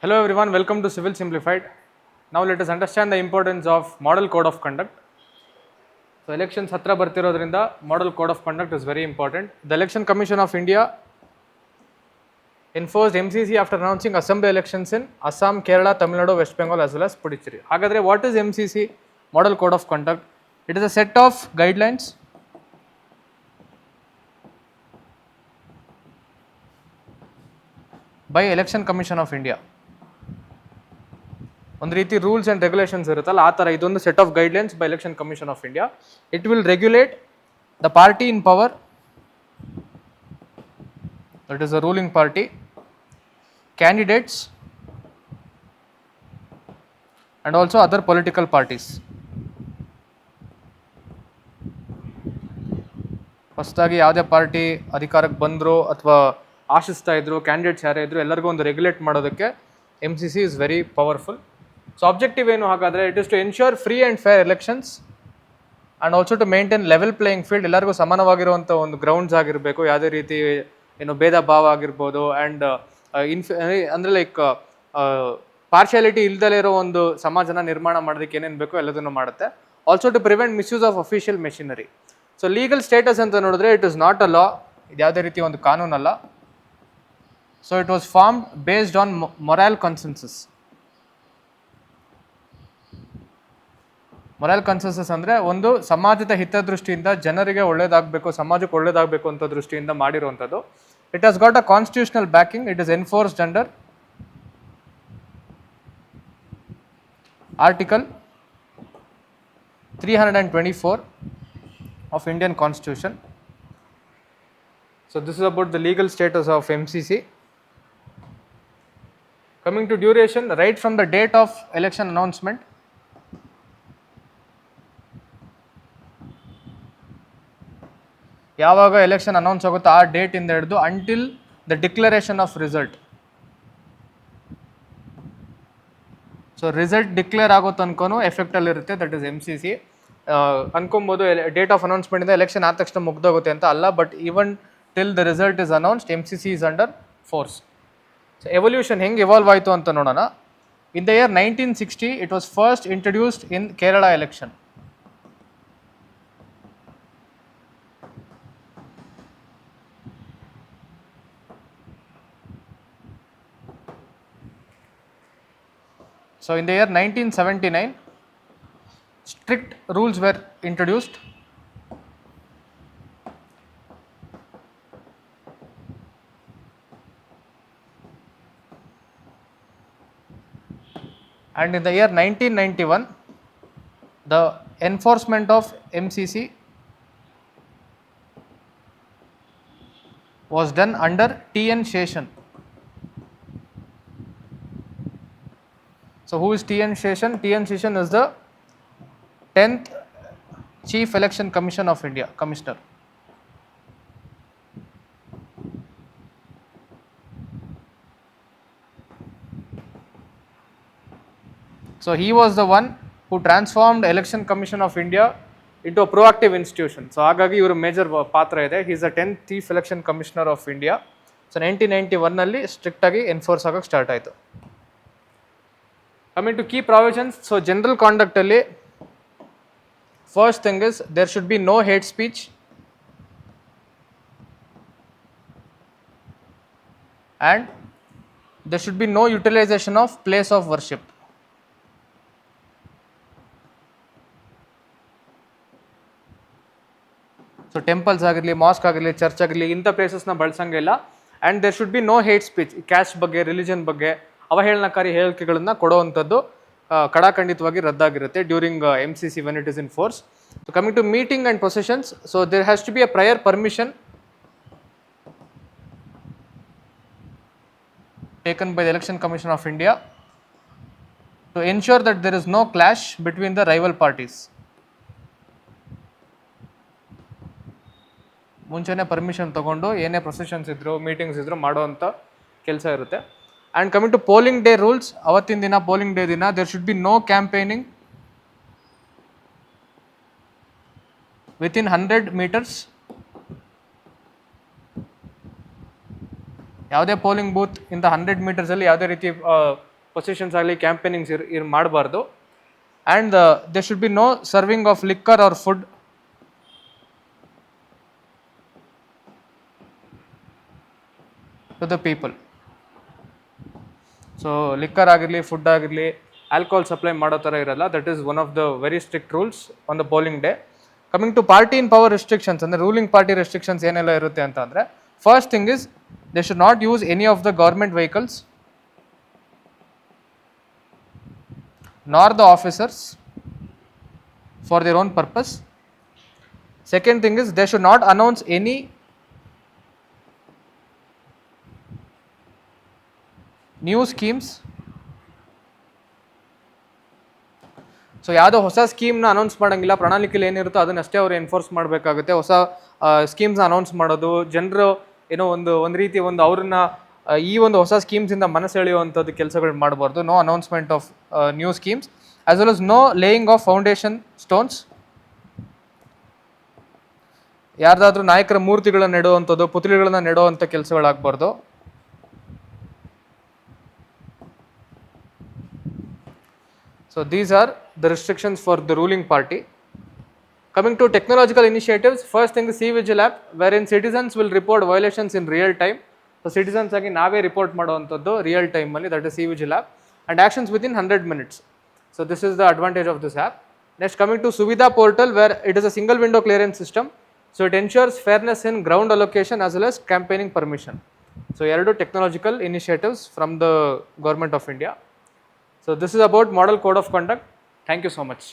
Hello everyone, welcome to Civil Simplified. Now let us understand the importance of Model Code of Conduct. So elections hatra bartirodrinda Model Code of Conduct is very important. The Election Commission of India enforced MCC after announcing assembly elections in Assam, Kerala, Tamil Nadu, West Bengal as well as Puducherry. Hagadre, what is MCC? Model Code of Conduct. It is a set of guidelines by Election Commission of India. ಒಂದು ರೀತಿ rules and regulations ಇರುತ್ತಲ್ಲ ಆ ಥರ ಇದೊಂದು set of guidelines by election commission of India. It will regulate the party in power, that is the ruling party, candidates and also other political parties. ಹೊಸದಾಗಿ ಯಾವುದೇ party ಅಧಿಕಾರಕ್ಕೆ ಬಂದರು ಅಥವಾ ಆಶಿಸ್ತಾ ಇದ್ರು, ಕ್ಯಾಂಡಿಡೇಟ್ಸ್ ಯಾರೇ ಇದ್ರು ಎಲ್ಲರಿಗೂ ಒಂದು ರೆಗ್ಯುಲೇಟ್ ಮಾಡೋದಕ್ಕೆ MCC is very powerful. So objective ಏನು ಹಾಗಾದರೆ, it is to ensure free and fair elections and also to maintain level playing field. ಎಲ್ಲರಿಗೂ ಸಮಾನವಾಗಿರುವಂಥ ಒಂದು ಗ್ರೌಂಡ್ಸ್ ಆಗಿರಬೇಕು, ಯಾವುದೇ ರೀತಿ ಏನು ಭೇದ ಭಾವ ಆಗಿರ್ಬೋದು ಆ್ಯಂಡ್ ಅಂದರೆ ಲೈಕ್ ಪಾರ್ಶಿಯಾಲಿಟಿ ಇಲ್ದಲೇ ಇರೋ ಒಂದು ಸಮಾಜನ ನಿರ್ಮಾಣ ಮಾಡೋದಕ್ಕೆ ಏನೇನು ಬೇಕೋ ಎಲ್ಲದನ್ನು ಮಾಡುತ್ತೆ. Also to prevent misuse of official machinery. So legal status ಅಂತ ನೋಡಿದ್ರೆ it is not a law, ಇದು ಯಾವುದೇ ರೀತಿ ಒಂದು ಕಾನೂನಲ್ಲ. So it was formed based on moral consensus. Moral consensus ಅಂದರೆ ಒಂದು ಸಮಾಜದ ಹಿತದೃಷ್ಟಿಯಿಂದ ಜನರಿಗೆ ಒಳ್ಳೇದಾಗಬೇಕು, ಸಮಾಜಕ್ಕೆ ಒಳ್ಳೇದಾಗಬೇಕು ಅಂತ ದೃಷ್ಟಿಯಿಂದ ಮಾಡಿರುವಂಥದ್ದು. It has got a constitutional backing. It is enforced under article 324 of Indian Constitution. So this is about the legal status of MCC. Coming to duration, right from the date of election announcement, ಯಾವಾಗ election announce ಆಗುತ್ತೋ ಆ date ಇಂದ ಹಿಡಿದು until the declaration of result. So result declare ಆಗೋ ತನಕನೂ ಎಫೆಕ್ಟಲ್ಲಿ ಇರುತ್ತೆ. That is MCC. ಅನ್ಕೊಬೋದು ಡೇಟ್ ಆಫ್ ಅನೌನ್ಸ್ಮೆಂಟಿಂದ ಎಲೆಕ್ಷನ್ ಆದ ತಕ್ಷಣ ಮುಗ್ದೋಗುತ್ತೆ ಅಂತ ಅಲ್ಲ, but even till the result is announced MCC is under force. So evolution ಹೆಂಗೆ ಇವಾಲ್ವ್ ಆಯಿತು ಅಂತ ನೋಡೋಣ. In the year 1960 it was first introduced in Kerala election. So in the year 1979, strict rules were introduced. And in the year 1991, the enforcement of MCC was done under T.N. Sheshan. So who is T.N. Sheshan? T.N. Sheshan is the 10th Chief Election Commission of India, Commissioner. So he was the one who transformed Election Commission of India into a proactive institution. So ಹಾಗಾಗಿ ಇವರು major ಪಾತ್ರ ಇದೆ. he is the 10th Chief Election Commissioner of India. So 1991 ನಲ್ಲಿ strict ಆಗಿ enforce ಆಗೋಕ್ಕೆ start ಆಯಿತು. Coming to key provisions, so general conduct alli first thing is there should be no hate speech, and there should be no utilization of place of worship. So temples ಆಗಿರಲಿ, mosque ಆಗಿರಲಿ, church ಆಗಿರಲಿ ಇಂಥ ಪ್ಲೇಸಸ್ನ ಬಳಸಂಗಿಲ್ಲ. And there should be no hate speech. Caste ಬಗ್ಗೆ, religion ಬಗ್ಗೆ ಅವಹೇಳನಕಾರಿ ಹೇಳಿಕೆಗಳನ್ನು ಕೊಡುವಂಥದ್ದು ಕಡಾಖಂಡಿತವಾಗಿ ರದ್ದಾಗಿರುತ್ತೆ during MCC when it is in force. So coming to meeting and processions, so there has to be a prior permission taken by the Election Commission of India to ensure that there is no clash between the rival parties. ಮುಂಚೆನೇ permission ತೊಗೊಂಡು ಏನೇ processions ಇದ್ರು, meetings ಇದ್ರು ಮಾಡೋವಂಥ ಕೆಲಸ ಇರುತ್ತೆ. And coming to polling day rules, ಅವತ್ತಿನ ದಿನ ಪೋಲಿಂಗ್ ಡೇ ದಿನ there should be no campaigning within 100 meters. ಯಾವುದೇ ಪೋಲಿಂಗ್ ಬೂತ್ ಇಂದ 100 meters ಯಾವುದೇ ರೀತಿ ಪೊಸಿಷನ್ಸ್ ಆಗಲಿ ಕ್ಯಾಂಪೇನಿಂಗ್ಸ್ ಮಾಡಬಾರ್ದು. And they should be no serving of liquor or food to the people. So liquor ಆಗಿರಲಿ, ಫುಡ್ ಆಗಿರಲಿ, ಆಲ್ಕೋಹಾಲ್ ಸಪ್ಲೈ ಮಾಡೋ ಥರ ಇರಲ್ಲ. That is one of the very strict rules on the polling day. Coming to party in power restrictions, ಅಂದರೆ ruling party restrictions ಏನೆಲ್ಲ ಇರುತ್ತೆ ಅಂತ ಅಂದರೆ, first thing is they should not use any of the government vehicles nor the officers for their own purpose. Second thing is they should not announce any new schemes. So ಯಾವುದೋ ಹೊಸ ಸ್ಕೀಮ್ನ announce ಮಾಡೋಂಗಿಲ್ಲ, ಪ್ರಣಾಳಿಕೆಯಲ್ಲಿ ಏನಿರುತ್ತೋ ಅದನ್ನಷ್ಟೇ ಅವರು enforce ಮಾಡಬೇಕಾಗುತ್ತೆ. ಹೊಸ ಸ್ಕೀಮ್ಸ್ನ announce ಮಾಡೋದು, ಜನರು ಏನೋ ಒಂದು ರೀತಿ ಅವ್ರನ್ನ ಈ ಒಂದು ಹೊಸ ಸ್ಕೀಮ್ಸಿಂದ ಮನಸೆಳೆಯುವಂಥದ್ದು ಕೆಲಸಗಳು ಮಾಡಬಾರ್ದು. No announcement of new schemes as well as no laying of foundation stones. ಯಾರ್ದಾದ್ರೂ ನಾಯಕರ ಮೂರ್ತಿಗಳನ್ನ ನೆಡುವಂಥದ್ದು, ಪುತ್ಲಿಗಳನ್ನ ನೆಡುವಂಥ ಕೆಲಸಗಳಾಗಬಾರ್ದು. So these are the restrictions for the ruling party. Coming to technological initiatives, first thing is C-Vigil app, wherein citizens will report violations in real time. So citizens ಆಗಿ ನಾವೇ report ಮಾಡುವಂಥದ್ದು real ಟೈಮಲ್ಲಿ, that is C-Vigil app, and actions within 100 minutes. So this is the advantage of this app. Next, coming to Suvidha portal, where it is a single window clearance system. So it ensures fairness in ground allocation as well as campaigning permission. So ಎರಡು technological initiatives from the government of India. So this is about Model Code of Conduct. Thank you so much.